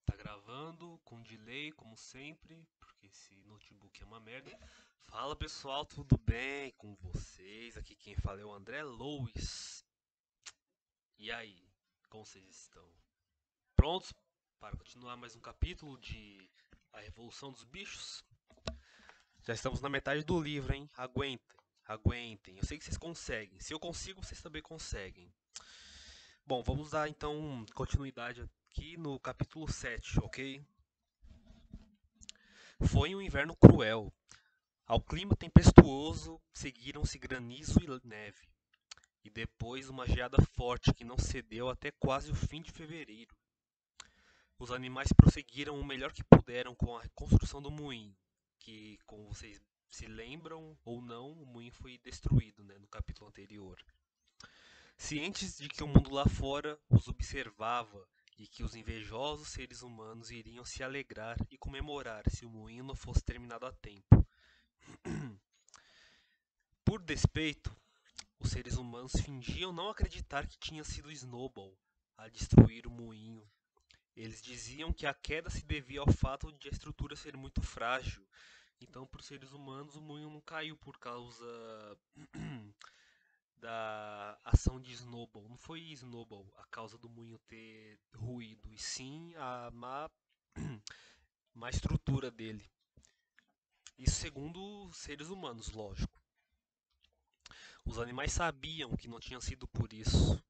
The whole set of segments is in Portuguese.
Tá gravando com delay, como sempre, porque esse notebook é uma merda. Fala pessoal, tudo bem com vocês? Aqui quem fala é o André Louis. E aí, como vocês estão? Prontos para continuar mais um capítulo de A Revolução dos Bichos? Já estamos na metade do livro, hein? Aguentem, aguentem. Eu sei que vocês conseguem. Se eu consigo, vocês também conseguem. Bom, vamos dar então continuidade aqui no capítulo 7, ok? Foi um inverno cruel. Ao clima tempestuoso seguiram-se granizo e neve, e depois uma geada forte que não cedeu até quase o fim de fevereiro. Os animais prosseguiram o melhor que puderam com a reconstrução do moinho, que, como vocês se lembram ou não, o moinho foi destruído, né, no capítulo anterior. Cientes de que o mundo lá fora os observava e que os invejosos seres humanos iriam se alegrar e comemorar se o moinho não fosse terminado a tempo. Por despeito, os seres humanos fingiam não acreditar que tinha sido Snowball a destruir o moinho. Eles diziam que a queda se devia ao fato de a estrutura ser muito frágil. Então, para os seres humanos, o moinho não caiu por causa da ação de Snowball. Não foi Snowball a causa do moinho ter ruído, e sim a má estrutura dele. Isso segundo os seres humanos, lógico. Os animais sabiam que não tinha sido por isso.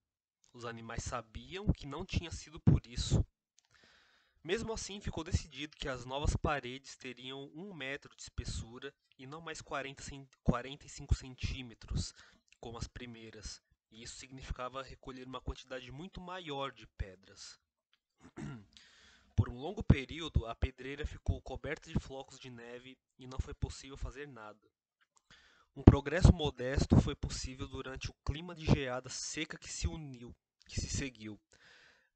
Os animais sabiam que não tinha sido por isso. Mesmo assim, ficou decidido que as novas paredes teriam 1 metro de espessura e não mais 45 centímetros, como as primeiras, e isso significava recolher uma quantidade muito maior de pedras. Por um longo período, a pedreira ficou coberta de flocos de neve e não foi possível fazer nada. Um progresso modesto foi possível durante o clima de geada seca que se seguiu,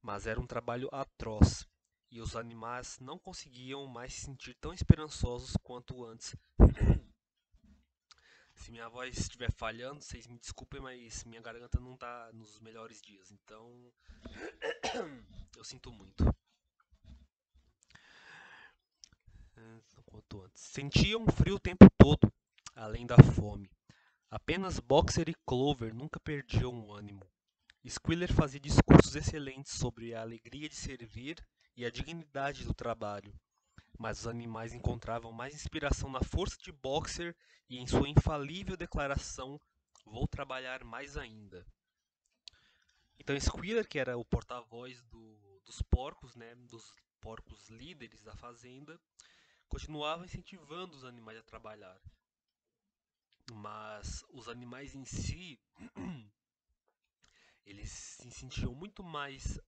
mas era um trabalho atroz, e os animais não conseguiam mais se sentir tão esperançosos quanto antes. Se minha voz estiver falhando, vocês me desculpem, mas minha garganta não está nos melhores dias, então eu sinto muito. Quanto antes. Sentiam frio o tempo todo, além da fome. Apenas Boxer e Clover nunca perdiam o ânimo. Squealer fazia discursos excelentes sobre a alegria de servir e a dignidade do trabalho, mas os animais encontravam mais inspiração na força de Boxer e em sua infalível declaração: "Vou trabalhar mais ainda". Então Squealer, que era o porta-voz dos porcos, né, dos porcos líderes da fazenda, continuava incentivando os animais a trabalhar. Mas os animais em si, eles se sentiam muito mais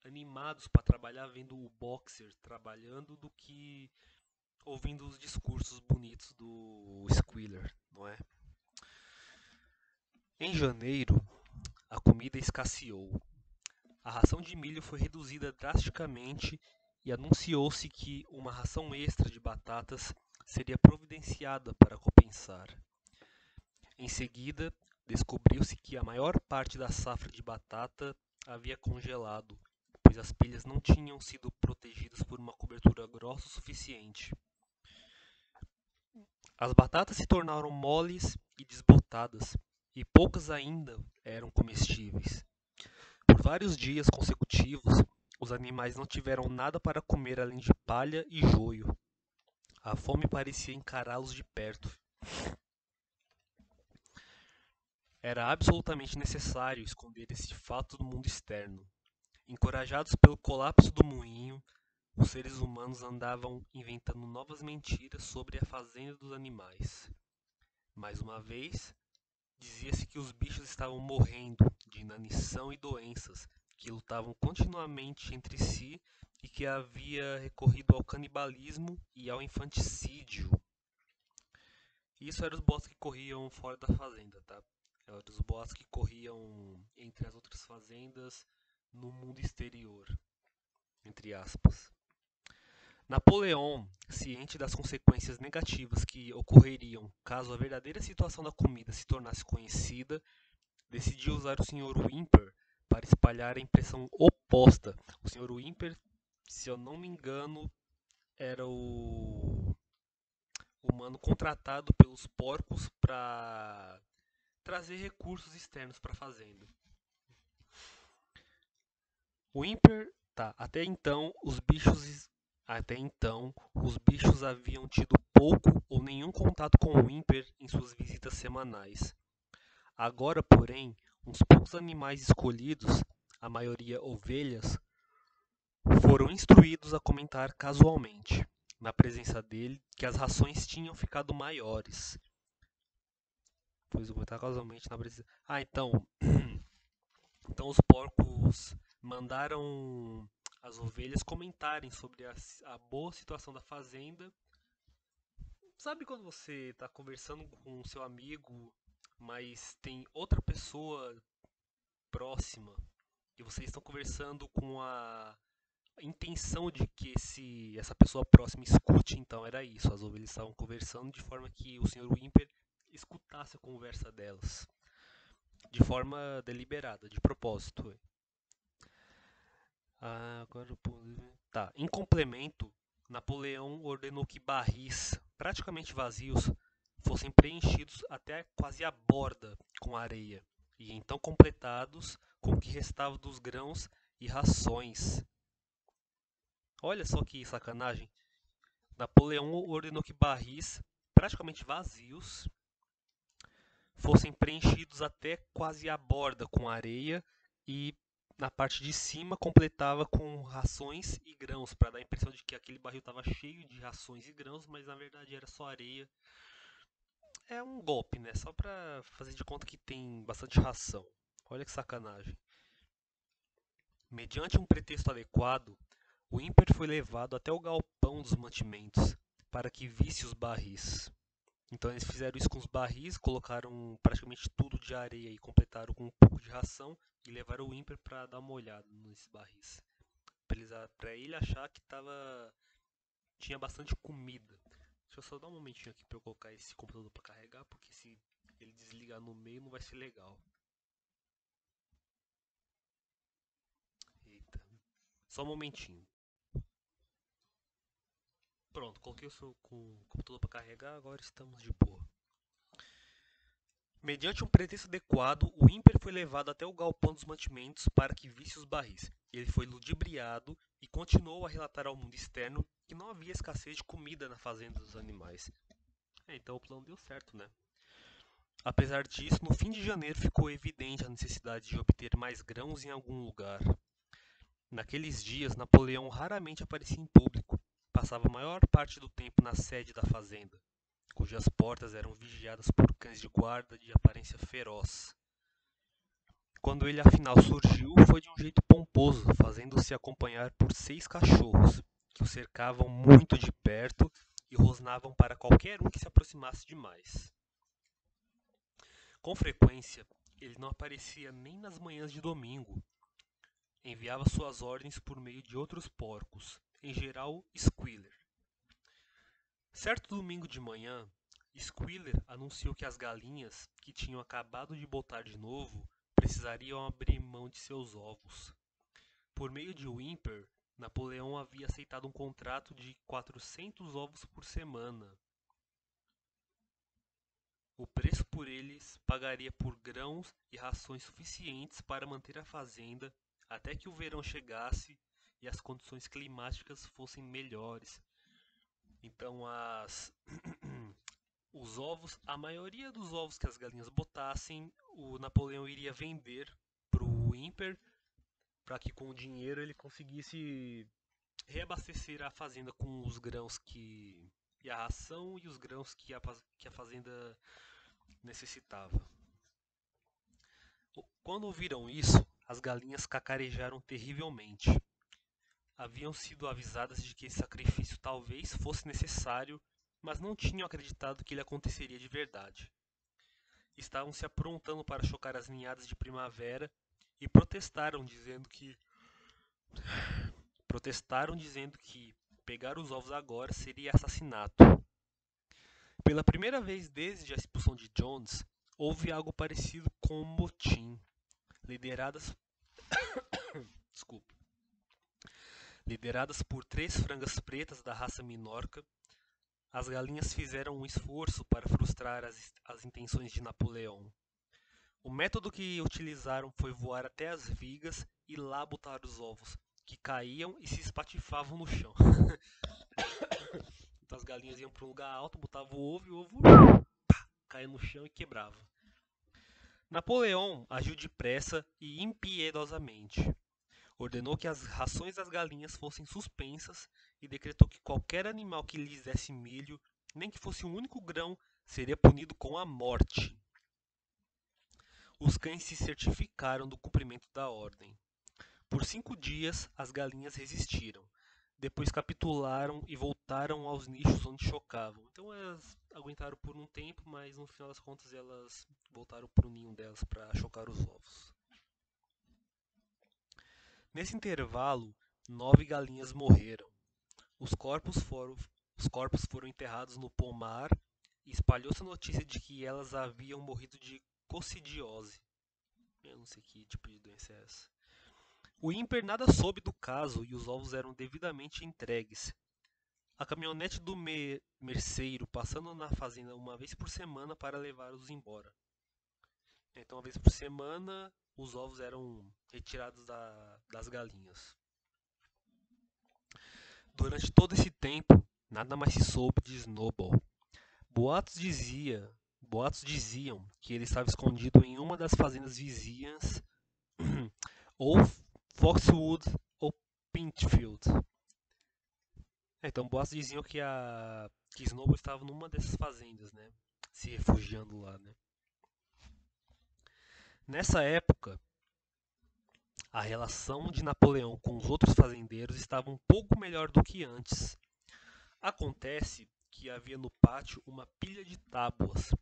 animados para trabalhar vendo o Boxer trabalhando do que ouvindo os discursos bonitos do Squealer, não é? Em janeiro, a comida escasseou. A ração de milho foi reduzida drasticamente e anunciou-se que uma ração extra de batatas seria providenciada para compensar. Em seguida, descobriu-se que a maior parte da safra de batata havia congelado, pois as pilhas não tinham sido protegidas por uma cobertura grossa o suficiente. As batatas se tornaram moles e desbotadas, e poucas ainda eram comestíveis. Por vários dias consecutivos, os animais não tiveram nada para comer além de palha e joio. A fome parecia encará-los de perto. Era absolutamente necessário esconder esse fato do mundo externo. Encorajados pelo colapso do moinho, os seres humanos andavam inventando novas mentiras sobre a fazenda dos animais. Mais uma vez, dizia-se que os bichos estavam morrendo de inanição e doenças, que lutavam continuamente entre si e que havia recorrido ao canibalismo e ao infanticídio. Isso eram os boatos que corriam fora da fazenda, tá? Eram os boatos que corriam entre as outras fazendas no mundo exterior, entre aspas. Napoleão, ciente das consequências negativas que ocorreriam caso a verdadeira situação da comida se tornasse conhecida, decidiu usar o Sr. Whymper para espalhar a impressão oposta. O Sr. Whymper se eu não me engano, era o mano contratado pelos porcos para trazer recursos externos para a fazenda. O Imper, tá, até então os bichos haviam tido pouco ou nenhum contato com o Imper em suas visitas semanais. Agora, porém, uns poucos animais escolhidos, a maioria ovelhas, foram instruídos a comentar casualmente, na presença dele, que as rações tinham ficado maiores. Pois eu comentar casualmente na presença. Então os porcos mandaram as ovelhas comentarem sobre a boa situação da fazenda. Sabe quando você está conversando com o seu amigo, mas tem outra pessoa próxima e vocês estão conversando com a intenção de que essa pessoa próxima escute? Então era isso, as ovelhas estavam conversando de forma que o Sr. Wimper escutasse a conversa delas, de forma deliberada, de propósito. Agora tá. Em complemento, Napoleão ordenou que barris, praticamente vazios, fossem preenchidos até quase a borda com areia, e então completados com o que restava dos grãos e rações. Olha só que sacanagem. Napoleão ordenou que barris, praticamente vazios, fossem preenchidos até quase a borda com areia e na parte de cima completava com rações e grãos, para dar a impressão de que aquele barril estava cheio de rações e grãos, mas na verdade era só areia. É um golpe, né? Só para fazer de conta que tem bastante ração. Olha que sacanagem. Mediante um pretexto adequado, o Imper foi levado até o galpão dos mantimentos para que visse os barris. Então eles fizeram isso com os barris, colocaram praticamente tudo de areia e completaram com um pouco de ração e levaram o Imper para dar uma olhada nesses barris. Para ele achar que tinha bastante comida. Deixa eu só dar um momentinho aqui para eu colocar esse computador para carregar, porque se ele desligar no meio não vai ser legal. Eita. Só um momentinho. Pronto, coloquei o computador para carregar, agora estamos de boa. Mediante um pretexto adequado, o Imper foi levado até o galpão dos mantimentos para que visse os barris. Ele foi ludibriado e continuou a relatar ao mundo externo que não havia escassez de comida na fazenda dos animais. Então o plano deu certo, né? Apesar disso, no fim de janeiro ficou evidente a necessidade de obter mais grãos em algum lugar. Naqueles dias, Napoleão raramente aparecia em público. Passava a maior parte do tempo na sede da fazenda, cujas portas eram vigiadas por cães de guarda de aparência feroz. Quando ele afinal surgiu, foi de um jeito pomposo, fazendo-se acompanhar por 6 cachorros, que o cercavam muito de perto e rosnavam para qualquer um que se aproximasse demais. Com frequência, ele não aparecia nem nas manhãs de domingo. Enviava suas ordens por meio de outros porcos, em geral Squealer. Certo domingo de manhã, Squealer anunciou que as galinhas, que tinham acabado de botar de novo, precisariam abrir mão de seus ovos. Por meio de Whymper, Napoleão havia aceitado um contrato de 400 ovos por semana. O preço por eles pagaria por grãos e rações suficientes para manter a fazenda até que o verão chegasse e as condições climáticas fossem melhores. Então os ovos, a maioria dos ovos que as galinhas botassem, o Napoleão iria vender para o Imper, para que com o dinheiro ele conseguisse reabastecer a fazenda com os grãos e a ração e os grãos que a fazenda necessitava. Quando ouviram isso, as galinhas cacarejaram terrivelmente. Haviam sido avisadas de que esse sacrifício talvez fosse necessário, mas não tinham acreditado que ele aconteceria de verdade. Estavam se aprontando para chocar as ninhadas de primavera e protestaram dizendo que pegar os ovos agora seria assassinato. Pela primeira vez desde a expulsão de Jones, houve algo parecido com um motim, lideradas Desculpe. Lideradas por 3 frangas pretas da raça Minorca, as galinhas fizeram um esforço para frustrar as intenções de Napoleão. O método que utilizaram foi voar até as vigas e lá botar os ovos, que caíam e se espatifavam no chão. Então as galinhas iam para um lugar alto, botavam o ovo e o ovo caía no chão e quebrava. Napoleão agiu depressa e impiedosamente. Ordenou que as rações das galinhas fossem suspensas e decretou que qualquer animal que lhes desse milho, nem que fosse um único grão, seria punido com a morte. Os cães se certificaram do cumprimento da ordem. Por 5 dias, as galinhas resistiram. Depois capitularam e voltaram aos nichos onde chocavam. Então elas aguentaram por um tempo, mas no final das contas elas voltaram para o ninho delas para chocar os ovos. Nesse intervalo, 9 galinhas morreram. Os corpos foram enterrados no pomar e espalhou-se a notícia de que elas haviam morrido de coccidiose. Eu não sei que tipo de doença é essa. O ímper nada soube do caso e os ovos eram devidamente entregues. A caminhonete do merceiro passando na fazenda uma vez por semana para levá-los embora. Então, uma vez por semana, os ovos eram retirados das galinhas. Durante todo esse tempo, nada mais se soube de Snowball. Boatos diziam que ele estava escondido em uma das fazendas vizinhas, ou Foxwood ou Pinchfield. Então, boatos diziam que Snowball estava numa dessas fazendas, né? Se refugiando lá, né? Nessa época, a relação de Napoleão com os outros fazendeiros estava um pouco melhor do que antes. Acontece que havia no pátio uma pilha de tábuas,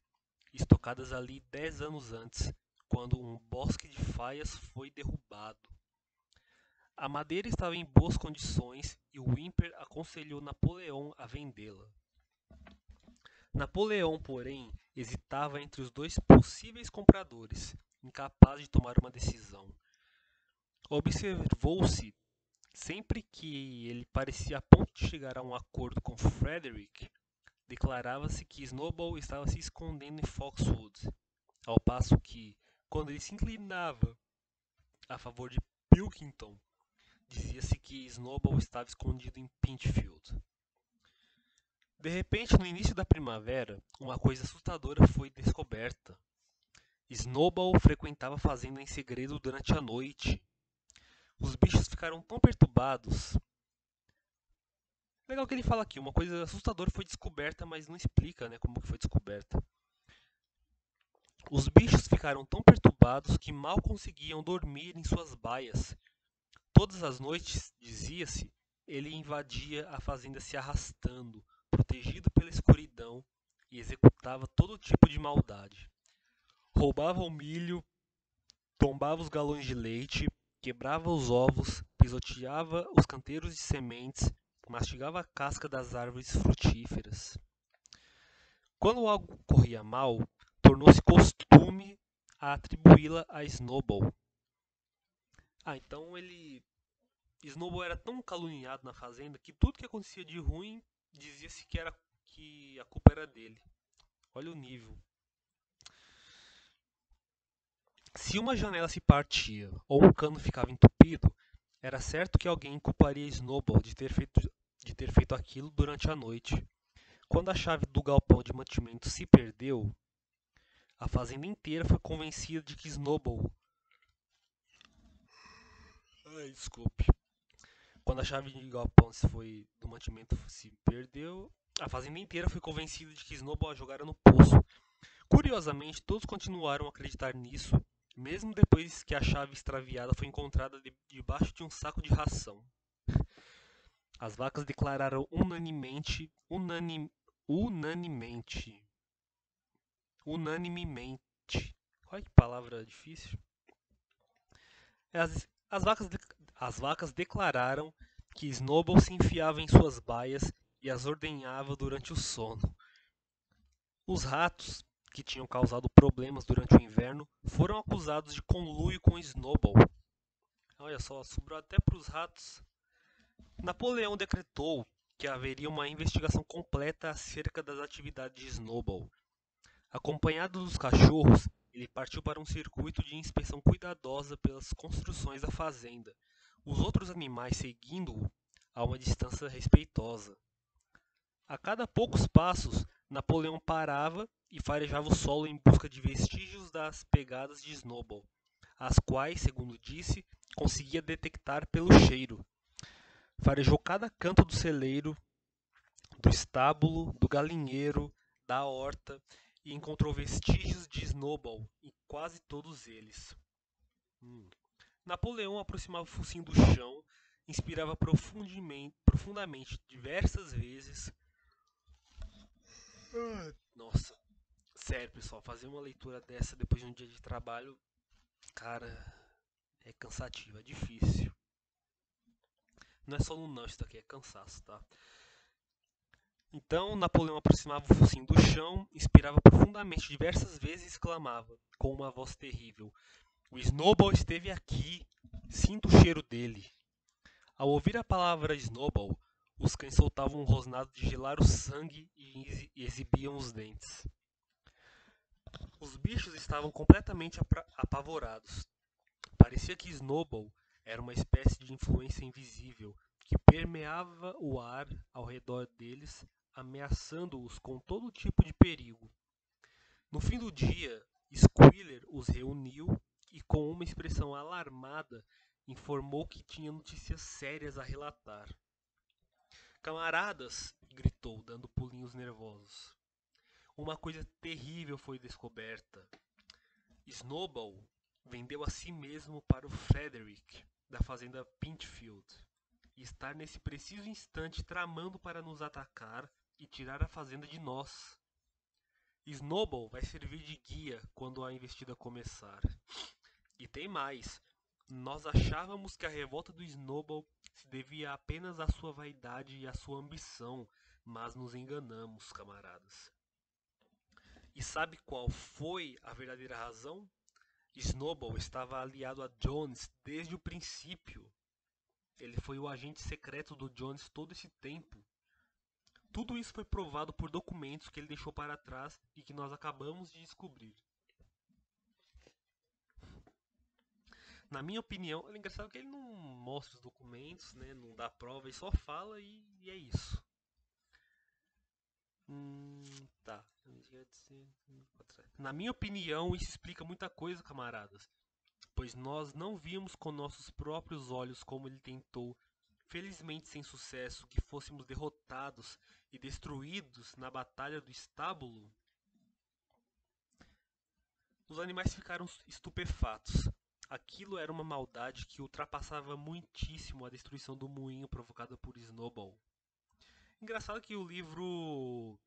estocadas ali 10 anos antes, quando um bosque de faias foi derrubado. A madeira estava em boas condições e o ímper aconselhou Napoleão a vendê-la. Napoleão, porém, hesitava entre os 2 possíveis compradores, incapaz de tomar uma decisão. Observou-se, sempre que ele parecia a ponto de chegar a um acordo com Frederick, declarava-se que Snowball estava se escondendo em Foxwood, ao passo que, quando ele se inclinava a favor de Pilkington, dizia-se que Snowball estava escondido em Pinchfield. De repente, no início da primavera, uma coisa assustadora foi descoberta. Snowball frequentava a fazenda em segredo durante a noite. Os bichos ficaram tão perturbados. Legal que ele fala aqui, uma coisa assustadora foi descoberta, mas não explica, né, como que foi descoberta. Os bichos ficaram tão perturbados que mal conseguiam dormir em suas baias. Todas as noites, dizia-se, ele invadia a fazenda se arrastando, protegido pela escuridão, e executava todo tipo de maldade. Roubava o milho, tombava os galões de leite, quebrava os ovos, pisoteava os canteiros de sementes, mastigava a casca das árvores frutíferas. Quando algo corria mal, tornou-se costume a atribuí-la a Snowball. Então Snowball era tão caluniado na fazenda que tudo que acontecia de ruim dizia-se que a culpa era dele. Olha o nível. Se uma janela se partia ou um cano ficava entupido, era certo que alguém culparia Snowball de ter feito aquilo durante a noite. Quando a chave do galpão de mantimento se perdeu, a fazenda inteira foi convencida de que Snowball. Desculpe. Quando a chave de galpão do mantimento se perdeu, a fazenda inteira foi convencida de que Snowball a jogara no poço. Curiosamente, todos continuaram a acreditar nisso, mesmo depois que a chave extraviada foi encontrada debaixo de um saco de ração. As vacas declararam unanimemente. Olha que palavra difícil. As vacas declararam que Snowball se enfiava em suas baias e as ordenhava durante o sono. Os ratos, que tinham causado problemas durante o inverno, foram acusados de conluio com Snowball. Olha só, sobrou até para os ratos Napoleão decretou que haveria uma investigação completa acerca das atividades de Snowball. Acompanhado dos cachorros, ele partiu para um circuito de inspeção cuidadosa pelas construções da fazenda, os outros animais seguindo-o a uma distância respeitosa. A cada poucos passos, Napoleão parava e farejava o solo em busca de vestígios das pegadas de Snowball, as quais, segundo disse, conseguia detectar pelo cheiro. Farejou cada canto do celeiro, do estábulo, do galinheiro, da horta e encontrou vestígios de Snowball em quase todos eles. Napoleão aproximava o focinho do chão, inspirava profundamente diversas vezes. Nossa, sério, pessoal, fazer uma leitura dessa depois de um dia de trabalho, cara, é cansativo, é difícil. Não é sono não, isso daqui é cansaço, tá? Então, Napoleão aproximava o focinho do chão, inspirava profundamente diversas vezes e exclamava, com uma voz terrível: "O Snowball esteve aqui! Sinto o cheiro dele!" Ao ouvir a palavra Snowball, os cães soltavam um rosnado de gelar o sangue e exibiam os dentes. Os bichos estavam completamente apavorados. Parecia que Snowball era uma espécie de influência invisível que permeava o ar ao redor deles, ameaçando-os com todo tipo de perigo. No fim do dia, Squealer os reuniu e, com uma expressão alarmada, informou que tinha notícias sérias a relatar. "Camaradas!" gritou, dando pulinhos nervosos. "Uma coisa terrível foi descoberta. Snowball vendeu a si mesmo para o Frederick, da fazenda Pinchfield, e está nesse preciso instante tramando para nos atacar e tirar a fazenda de nós. Snowball vai servir de guia quando a investida começar. E tem mais. Nós achávamos que a revolta do Snowball se devia apenas à sua vaidade e à sua ambição, mas nos enganamos, camaradas. E sabe qual foi a verdadeira razão? Snowball estava aliado a Jones desde o princípio. Ele foi o agente secreto do Jones todo esse tempo. Tudo isso foi provado por documentos que ele deixou para trás e que nós acabamos de descobrir. Na minha opinião, é engraçado que ele não mostra os documentos, né? Não dá prova, ele só fala e é isso. Tá. Na minha opinião, isso explica muita coisa, camaradas, pois nós não vimos com nossos próprios olhos como ele tentou, felizmente sem sucesso, que fôssemos derrotados e destruídos na batalha do estábulo. Os animais ficaram estupefatos. Aquilo era uma maldade que ultrapassava muitíssimo a destruição do moinho provocada por Snowball. Engraçado que o livro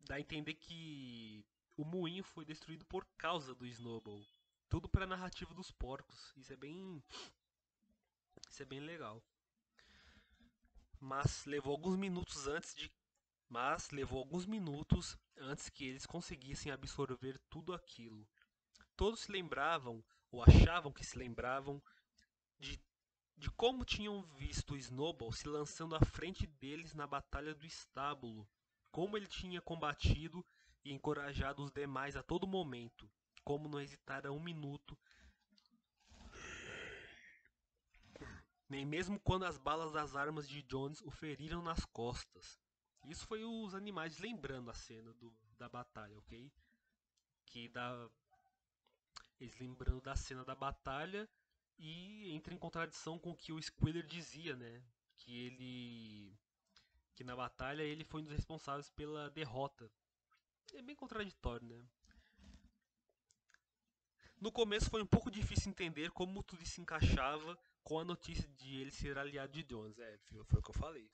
dá a entender que o moinho foi destruído por causa do Snowball. Tudo para a narrativa dos porcos. Isso é bem legal. Mas levou alguns minutos que eles conseguissem absorver tudo aquilo. Todos se lembravam, ou achavam que se lembravam, de, de como tinham visto Snowball se lançando à frente deles na batalha do estábulo, como ele tinha combatido e encorajado os demais a todo momento, como não hesitara um minuto, nem mesmo quando as balas das armas de Jones o feriram nas costas. Isso foi os animais lembrando a cena da batalha, ok? Que dá eles lembrando da cena da batalha e entra em contradição com o que o Squealer dizia, né? Que na batalha ele foi um dos responsáveis pela derrota. É bem contraditório, né? No começo foi um pouco difícil entender como tudo se encaixava com a notícia de ele ser aliado de Jones. Foi o que eu falei.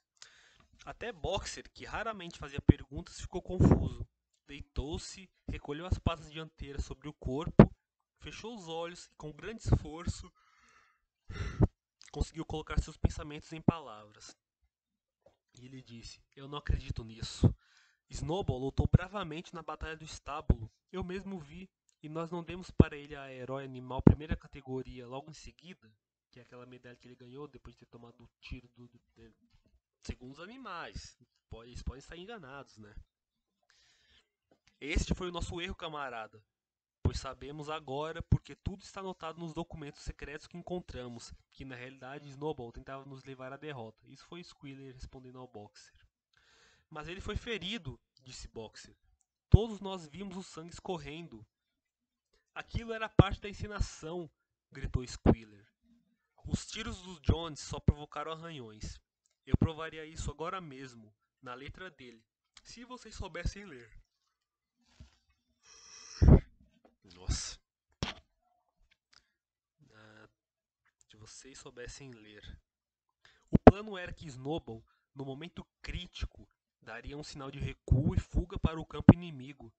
Até Boxer, que raramente fazia perguntas, ficou confuso. Deitou-se, recolheu as patas dianteiras sobre o corpo, fechou os olhos e, com grande esforço, conseguiu colocar seus pensamentos em palavras. E ele disse: "Eu não acredito nisso. Snowball lutou bravamente na batalha do estábulo. Eu mesmo vi. E nós não demos para ele a herói animal primeira categoria logo em seguida? que é aquela medalha que ele ganhou depois de ter tomado o tiro segundo os animais. Eles podem estar enganados, né? Este foi o nosso erro, camarada. Pois sabemos agora, porque tudo está anotado nos documentos secretos que encontramos, que na realidade Snowball tentava nos levar à derrota. Isso foi Squealer respondendo ao Boxer. Mas ele foi ferido, disse Boxer. Todos nós vimos o sangue escorrendo. Aquilo era parte da encenação, gritou Squealer. Os tiros dos Jones só provocaram arranhões. Eu provaria isso agora mesmo, na letra dele, se vocês soubessem ler. Nossa. Se vocês soubessem ler. O plano era que Snowball, no momento crítico, daria um sinal de recuo e fuga para o campo inimigo.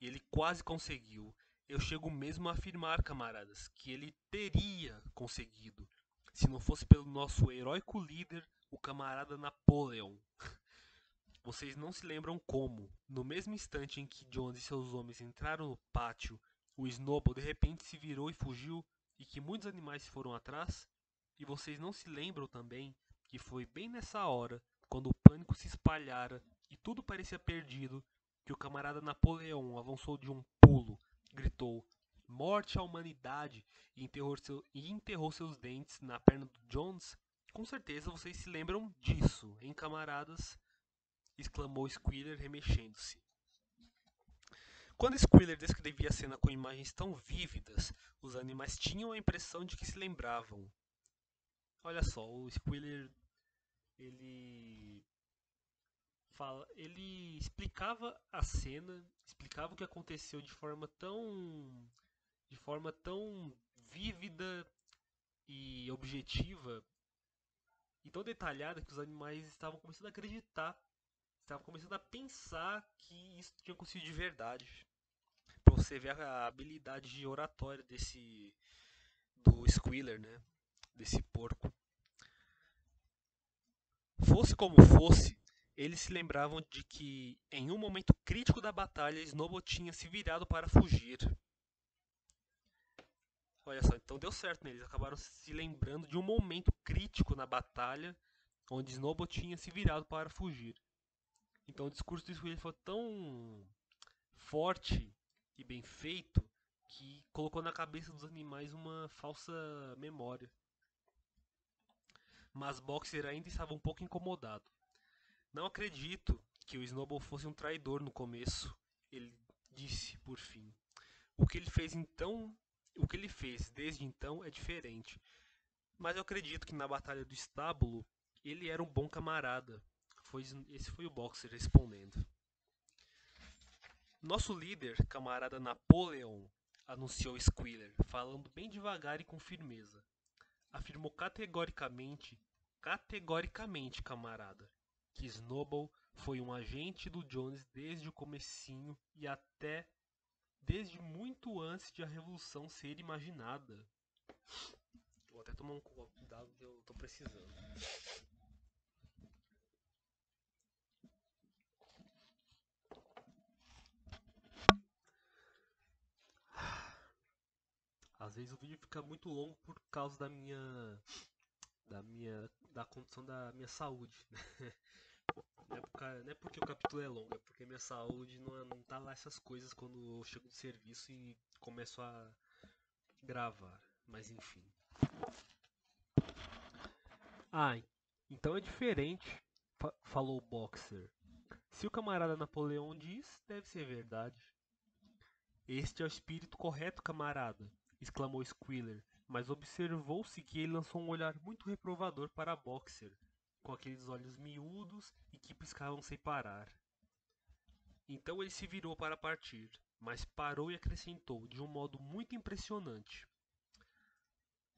E ele quase conseguiu. Eu chego mesmo a afirmar, camaradas, que ele teria conseguido, se não fosse pelo nosso heróico líder, o camarada Napoleon. Vocês não se lembram como, no mesmo instante em que Jones e seus homens entraram no pátio, o Snowball de repente se virou e fugiu, e que muitos animais foram atrás? E vocês não se lembram também que foi bem nessa hora, quando o pânico se espalhara e tudo parecia perdido, que o camarada Napoleão avançou de um pulo, gritou "Morte à humanidade!" e enterrou seus dentes na perna do Jones? Com certeza vocês se lembram disso, hein, camaradas? Exclamou Squealer remexendo-se. Quando Squealer descrevia a cena com imagens tão vívidas, os animais tinham a impressão de que se lembravam. Olha só, o Squealer ele explicava a cena, explicava o que aconteceu de forma tão vívida e objetiva e tão detalhada que os animais estavam começando a acreditar, estavam começando a pensar que isso tinha acontecido de verdade. Pra você ver a habilidade de oratória do Squealer, né? Desse porco. Fosse como fosse, eles se lembravam de que, em um momento crítico da batalha, Snowball tinha se virado para fugir. Olha só, então deu certo, né? Eles acabaram se lembrando de um momento crítico na batalha, onde Snowball tinha se virado para fugir. Então o discurso do Squealer foi tão forte e bem feito que colocou na cabeça dos animais uma falsa memória. Mas Boxer ainda estava um pouco incomodado. Não acredito que o Snowball fosse um traidor no começo, ele disse por fim. O que ele fez então, o que ele fez desde então é diferente. Mas eu acredito que na batalha do estábulo ele era um bom camarada. Esse foi o Boxer respondendo. Nosso líder, camarada Napoleon, anunciou Squealer, falando bem devagar e com firmeza. Afirmou categoricamente, camarada, que Snowball foi um agente do Jones desde o comecinho e até desde muito antes de a revolução ser imaginada. Vou até tomar um copo d'água que eu tô precisando. Às vezes o vídeo fica muito longo por causa da condição da minha saúde. Não é porque o capítulo é longo, é porque minha saúde não tá lá essas coisas quando eu chego do serviço e começo a gravar. Mas enfim. Ah, então é diferente, falou o Boxer. Se o camarada Napoleão diz, deve ser verdade. Este é o espírito correto, camarada, exclamou Squealer, mas observou-se que ele lançou um olhar muito reprovador para Boxer, com aqueles olhos miúdos e que piscavam sem parar. Então ele se virou para partir, mas parou e acrescentou de um modo muito impressionante.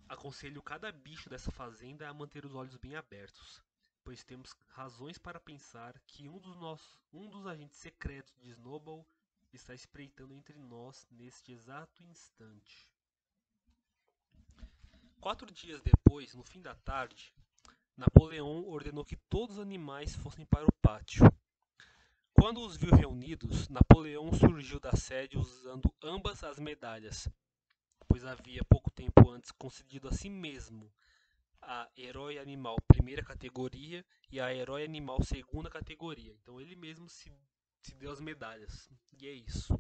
Aconselho cada bicho dessa fazenda a manter os olhos bem abertos, pois temos razões para pensar que um dos agentes secretos de Snowball está espreitando entre nós neste exato instante. 4 dias depois, no fim da tarde, Napoleão ordenou que todos os animais fossem para o pátio. Quando os viu reunidos, Napoleão surgiu da sede usando ambas as medalhas, pois havia pouco tempo antes concedido a si mesmo a Herói Animal primeira categoria e a Herói Animal segunda categoria. Então ele mesmo se deu as medalhas. E é isso.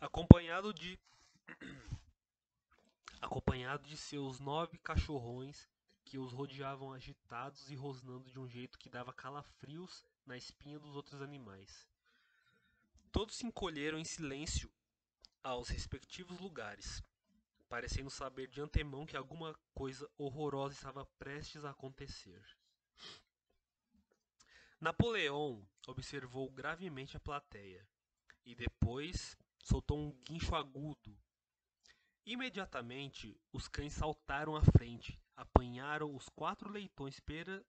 Acompanhado de, acompanhado de seus 9 cachorrões que os rodeavam agitados e rosnando de um jeito que dava calafrios na espinha dos outros animais. Todos se encolheram em silêncio aos respectivos lugares, parecendo saber de antemão que alguma coisa horrorosa estava prestes a acontecer. Napoleão observou gravemente a plateia e depois soltou um guincho agudo. Imediatamente, os cães saltaram à frente, apanharam os 4 leitões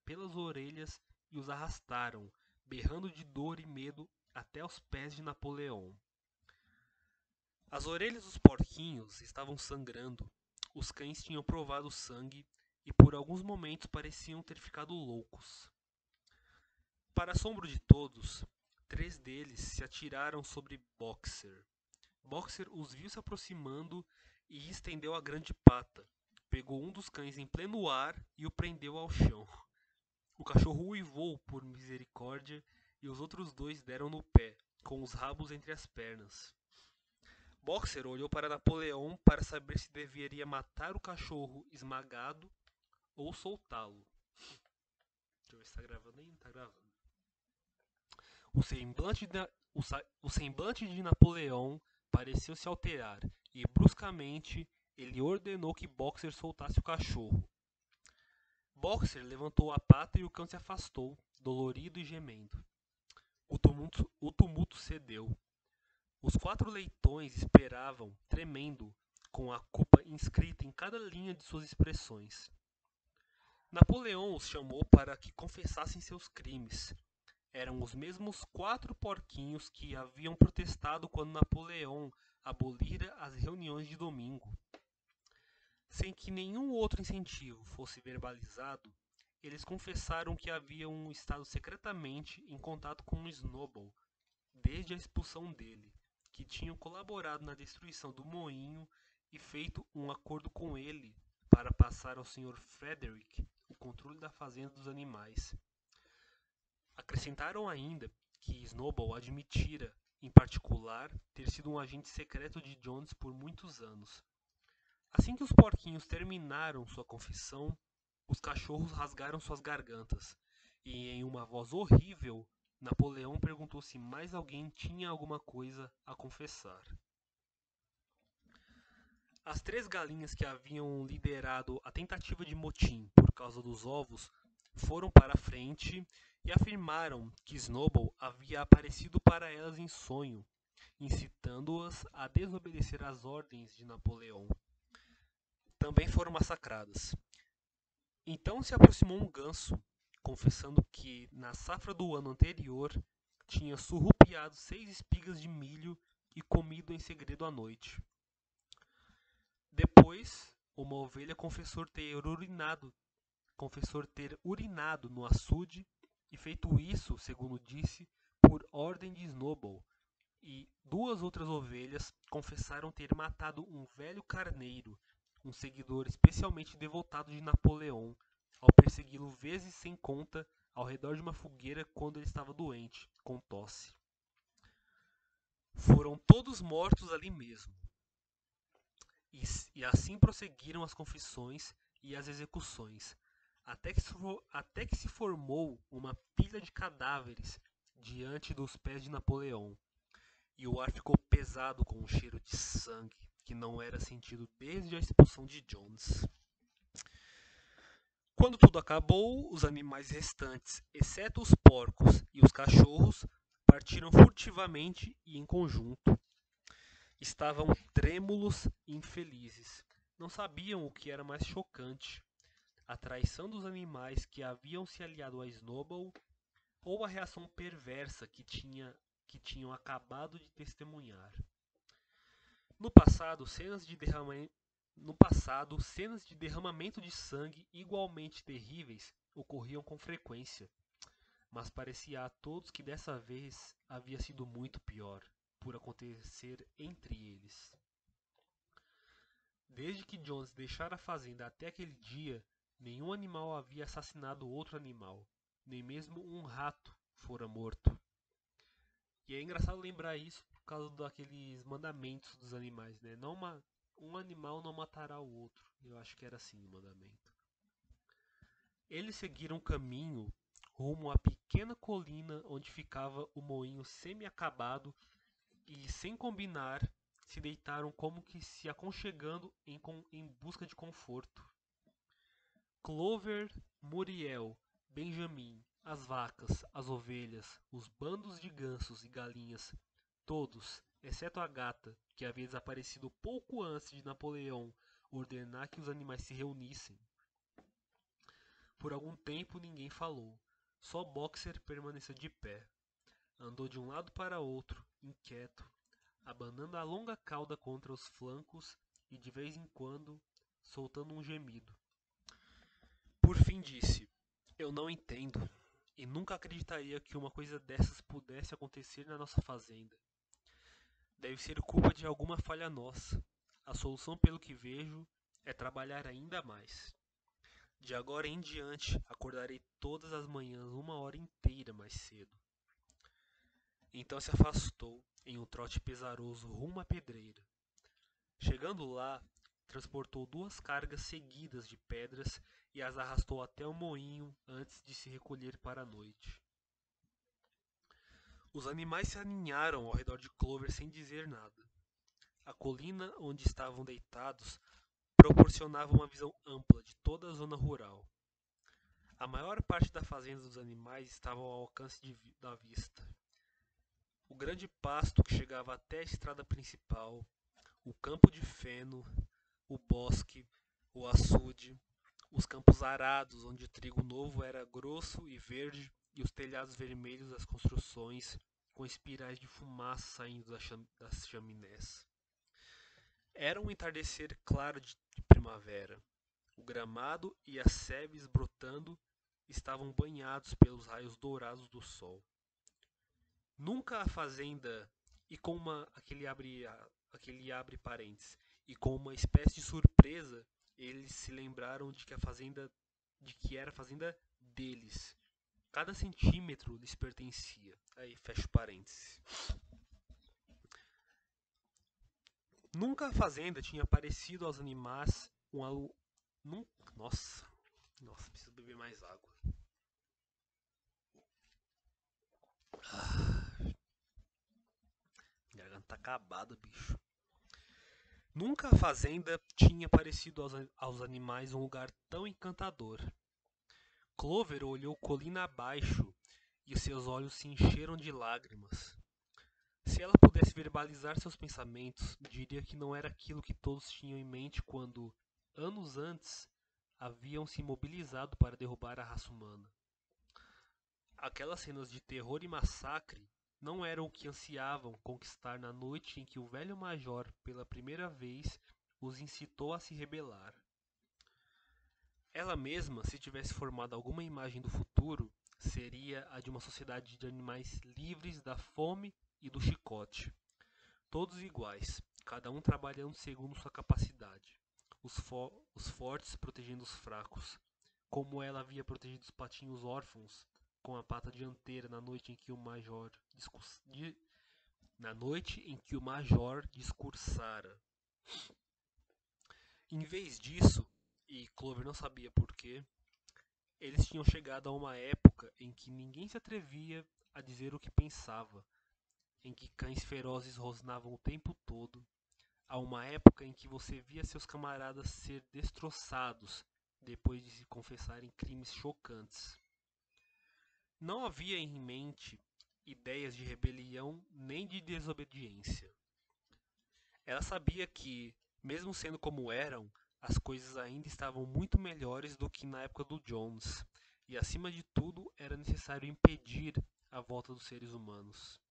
pelas orelhas e os arrastaram, berrando de dor e medo, até os pés de Napoleão. As orelhas dos porquinhos estavam sangrando. Os cães tinham provado o sangue e por alguns momentos pareciam ter ficado loucos. Para assombro de todos, 3 deles se atiraram sobre Boxer. Boxer os viu se aproximando e estendeu a grande pata. Pegou um dos cães em pleno ar e o prendeu ao chão. O cachorro uivou por misericórdia e os outros 2 deram no pé, com os rabos entre as pernas. Boxer olhou para Napoleão para saber se deveria matar o cachorro esmagado ou soltá-lo. Deixa eu ver se está gravando aí. Está gravando. O semblante de Napoleão pareceu se alterar e, bruscamente, ele ordenou que Boxer soltasse o cachorro. Boxer levantou a pata e o cão se afastou, dolorido e gemendo. O tumulto cedeu. Os 4 leitões esperavam, tremendo, com a culpa inscrita em cada linha de suas expressões. Napoleão os chamou para que confessassem seus crimes. Eram os mesmos 4 porquinhos que haviam protestado quando Napoleão abolira as reuniões de domingo. Sem que nenhum outro incentivo fosse verbalizado, eles confessaram que haviam estado secretamente em contato com Snowball desde a expulsão dele, que tinham colaborado na destruição do moinho e feito um acordo com ele para passar ao Sr. Frederick o controle da fazenda dos animais. Acrescentaram ainda que Snowball admitira, em particular, ter sido um agente secreto de Jones por muitos anos. Assim que os porquinhos terminaram sua confissão, os cachorros rasgaram suas gargantas, e em uma voz horrível, Napoleão perguntou se mais alguém tinha alguma coisa a confessar. As 3 galinhas que haviam liderado a tentativa de motim por causa dos ovos foram para a frente e afirmaram que Snowball havia aparecido para elas em sonho, incitando-as a desobedecer às ordens de Napoleão. Também foram massacradas. Então se aproximou um ganso, confessando que, na safra do ano anterior, tinha surrupiado 6 espigas de milho e comido em segredo à noite. Depois, uma ovelha confessou ter urinado no açude e feito isso, segundo disse, por ordem de Snowball, e 2 outras ovelhas confessaram ter matado um velho carneiro, um seguidor especialmente devotado de Napoleão, ao persegui-lo vezes sem conta ao redor de uma fogueira quando ele estava doente, com tosse. Foram todos mortos ali mesmo. E assim prosseguiram as confissões e as execuções, até que se formou uma pilha de cadáveres diante dos pés de Napoleão, e o ar ficou pesado com um cheiro de sangue que não era sentido desde a expulsão de Jones. Quando tudo acabou, os animais restantes, exceto os porcos e os cachorros, partiram furtivamente e em conjunto. Estavam trêmulos e infelizes. Não sabiam o que era mais chocante: a traição dos animais que haviam se aliado a Snowball ou a reação perversa que tinham acabado de testemunhar. No passado, cenas de derramamento de sangue igualmente terríveis ocorriam com frequência, mas parecia a todos que dessa vez havia sido muito pior, por acontecer entre eles. Desde que Jones deixara a fazenda até aquele dia, nenhum animal havia assassinado outro animal, nem mesmo um rato fora morto. E é engraçado lembrar isso por causa daqueles mandamentos dos animais, né? Um animal não matará o outro. Eu acho que era assim o mandamento. Eles seguiram um caminho rumo à pequena colina onde ficava o moinho semi-acabado e, sem combinar, se deitaram como que se aconchegando em busca de conforto. Clover, Muriel, Benjamin, as vacas, as ovelhas, os bandos de gansos e galinhas, todos, exceto a gata, que havia desaparecido pouco antes de Napoleão ordenar que os animais se reunissem. Por algum tempo ninguém falou. Só Boxer permaneceu de pé. Andou de um lado para outro, inquieto, abanando a longa cauda contra os flancos e de vez em quando soltando um gemido. Por fim disse: Eu não entendo, e nunca acreditaria que uma coisa dessas pudesse acontecer na nossa fazenda. Deve ser culpa de alguma falha nossa. A solução, pelo que vejo, é trabalhar ainda mais. De agora em diante, acordarei todas as manhãs 1 hora inteira mais cedo. Então se afastou, em um trote pesaroso rumo à pedreira. Chegando lá, transportou 2 cargas seguidas de pedras e as arrastou até o moinho antes de se recolher para a noite. Os animais se aninharam ao redor de Clover sem dizer nada. A colina onde estavam deitados proporcionava uma visão ampla de toda a zona rural. A maior parte da fazenda dos animais estava ao alcance da vista. O grande pasto que chegava até a estrada principal, o campo de feno, o bosque, o açude, os campos arados onde o trigo novo era grosso e verde e os telhados vermelhos das construções com espirais de fumaça saindo das chaminés. Era um entardecer claro de primavera. O gramado e as sebes brotando estavam banhados pelos raios dourados do sol. Nunca a fazenda, e com aquele abre parênteses, e com uma espécie de surpresa, eles se lembraram de que era a fazenda deles. Cada centímetro lhes pertencia. Aí fecha parênteses. Nunca a fazenda tinha parecido aos animais um alu... Nossa, preciso beber mais água. Minha garganta tá acabada, bicho. Nunca a fazenda tinha parecido aos animais um lugar tão encantador. Clover olhou colina abaixo e seus olhos se encheram de lágrimas. Se ela pudesse verbalizar seus pensamentos, diria que não era aquilo que todos tinham em mente quando, anos antes, haviam se mobilizado para derrubar a raça humana. Aquelas cenas de terror e massacre não eram o que ansiavam conquistar na noite em que o velho major, pela primeira vez, os incitou a se rebelar. Ela mesma, se tivesse formado alguma imagem do futuro, seria a de uma sociedade de animais livres da fome e do chicote. Todos iguais, cada um trabalhando segundo sua capacidade. Os fortes protegendo os fracos, como ela havia protegido os patinhos órfãos com a pata dianteira na noite em que o major discursara. Em vez disso, e Clover não sabia porquê, eles tinham chegado a uma época em que ninguém se atrevia a dizer o que pensava, em que cães ferozes rosnavam o tempo todo, a uma época em que você via seus camaradas ser destroçados depois de se confessarem crimes chocantes. Não havia em mente ideias de rebelião nem de desobediência. Ela sabia que, mesmo sendo como eram, as coisas ainda estavam muito melhores do que na época do Jones, e acima de tudo era necessário impedir a volta dos seres humanos.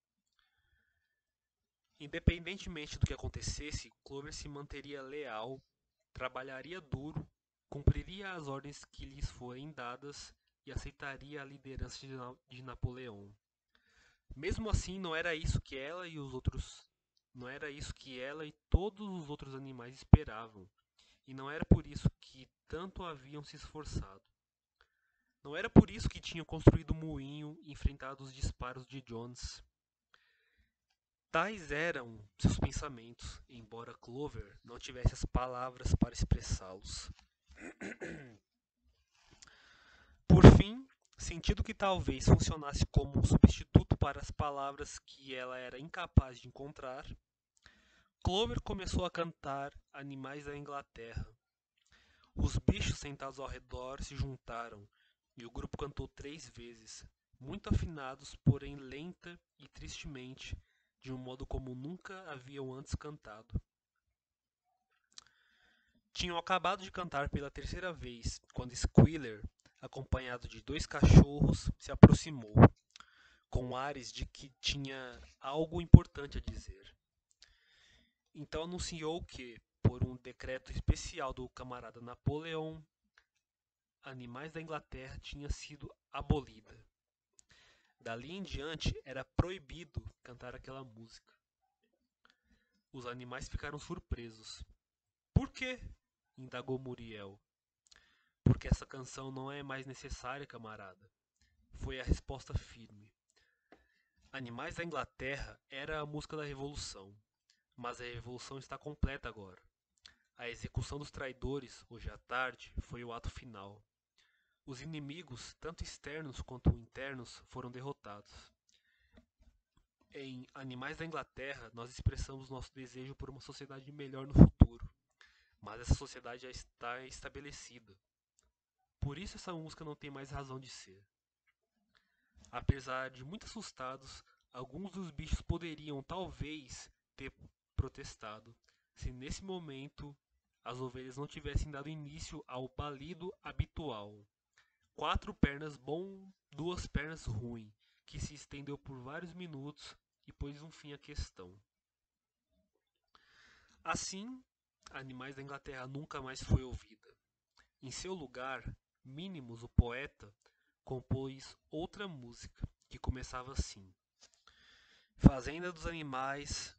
Independentemente do que acontecesse, Clover se manteria leal, trabalharia duro, cumpriria as ordens que lhes forem dadas e aceitaria a liderança de Napoleão. Mesmo assim, não era isso que ela e todos os outros animais esperavam. e não era por isso que tanto haviam se esforçado. Não era por isso que tinham construído o moinho e enfrentado os disparos de Jones. Tais eram seus pensamentos, embora Clover não tivesse as palavras para expressá-los. Por fim, sentindo que talvez funcionasse como um substituto para as palavras que ela era incapaz de encontrar, Clover começou a cantar Animais da Inglaterra. Os bichos sentados ao redor se juntaram e o grupo cantou 3 vezes, muito afinados, porém lenta e tristemente, de um modo como nunca haviam antes cantado. Tinham acabado de cantar pela terceira vez, quando Squealer, acompanhado de 2 cachorros, se aproximou, com ares de que tinha algo importante a dizer. Então anunciou que, por um decreto especial do camarada Napoleão, Animais da Inglaterra tinha sido abolida. Dali em diante era proibido cantar aquela música. Os animais ficaram surpresos. Por quê? Indagou Muriel. Porque essa canção não é mais necessária, camarada. Foi a resposta firme. Animais da Inglaterra era a música da Revolução, mas a Revolução está completa agora. A execução dos traidores, hoje à tarde, foi o ato final. Os inimigos, tanto externos quanto internos, foram derrotados. Em Animais da Inglaterra, nós expressamos nosso desejo por uma sociedade melhor no futuro, mas essa sociedade já está estabelecida. Por isso essa música não tem mais razão de ser. Apesar de muito assustados, alguns dos bichos poderiam talvez ter protestado se nesse momento as ovelhas não tivessem dado início ao balido habitual. 4 pernas bom, 2 pernas ruim, que se estendeu por vários minutos e pôs um fim à questão. Assim, Animais da Inglaterra nunca mais foi ouvida. Em seu lugar, Minimus, o poeta, compôs outra música, que começava assim: fazenda dos animais,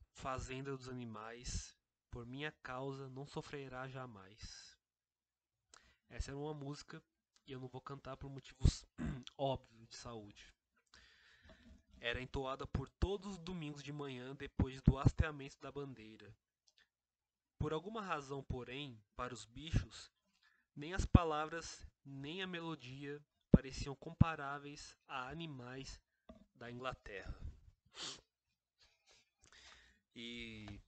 por minha causa não sofrerá jamais. Essa era uma música e eu não vou cantar por motivos óbvios de saúde. Era entoada por todos os domingos de manhã depois do hasteamento da bandeira. Por alguma razão, porém, para os bichos, nem as palavras nem a melodia pareciam comparáveis a animais da Inglaterra. E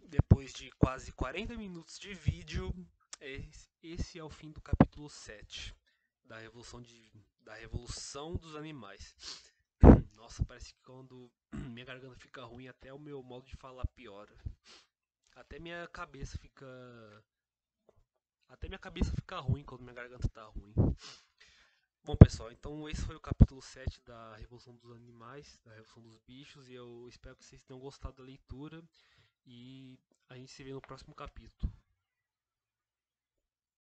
depois de quase 40 minutos de vídeo, esse é o fim do capítulo 7 da Revolução dos Animais. Nossa, parece que quando minha garganta fica ruim, até o meu modo de falar piora. Até minha cabeça fica ruim quando minha garganta tá ruim. Bom, pessoal, então esse foi o capítulo 7 da Revolução dos Animais, da Revolução dos Bichos, e eu espero que vocês tenham gostado da leitura e a gente se vê no próximo capítulo.